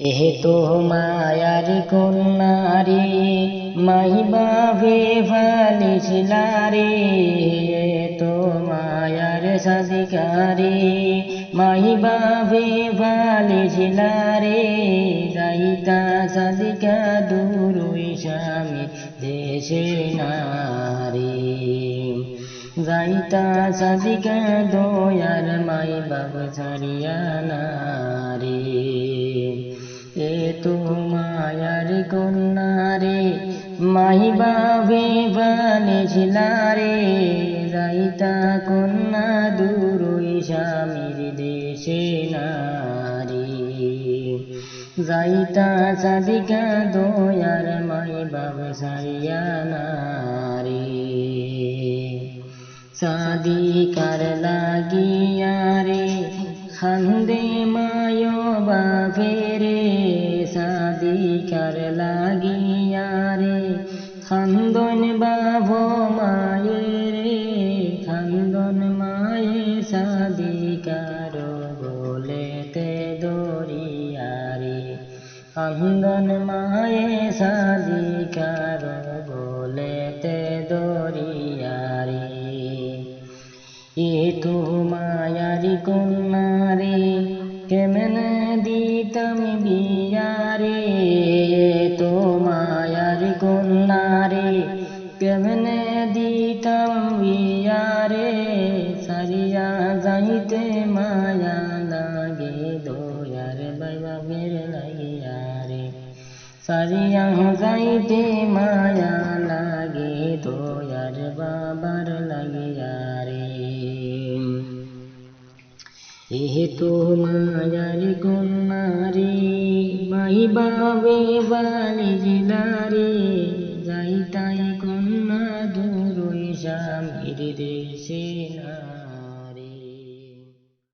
এহে তো মায়ার কন্যারে মাহিবা ভালিছিলারে, এ তো মায়ার সাদিকারে মাহিবা ভালিছিলারে, যাইতা সাদিকা দূর স্বামী দেশে নারী, যাইতা সাদিকা দয়ার মাই বাপ ছাড়িয়া নারী। এ তো মায়ার কন্যারে মাহিবা ভালিছিলারে, যাইতা কন্যা দূর স্বামীর দেশে নারী, যাইতা সাদিকা দয়ার মাই বাপ ছাড়িয়া নারী। সাদিকার লাগিয়া রে খান্দে মায় বাপেরে, সাদিকার লাগিয়া রে খান্দন বাপ মায়েরে, খান্দন মায়ে সাদিকার গোলেতে দরিয়ারে, খান্দন মায়ে সাদিকার গোলেতে দরিয়ারে। এ তো মায়ারি কন্যারে কেমনে দিতাম বিয়ারে, এ তো মায়ারি কন্যারে কেমনে দিতাম বিয়ারে, সারিয়া যাইতে মায়া লাগে দয়ার বাই বাপের লাগিয়া রে, সারিয়া যাইতে মায়া লাগে দয়ার বাবার লাগিয়া রে। এহে তো মায়ার কন্যারে মাহিবা ভালিছিলারে, যাইতাই কন্যা দূর স্বামীর দেশে না।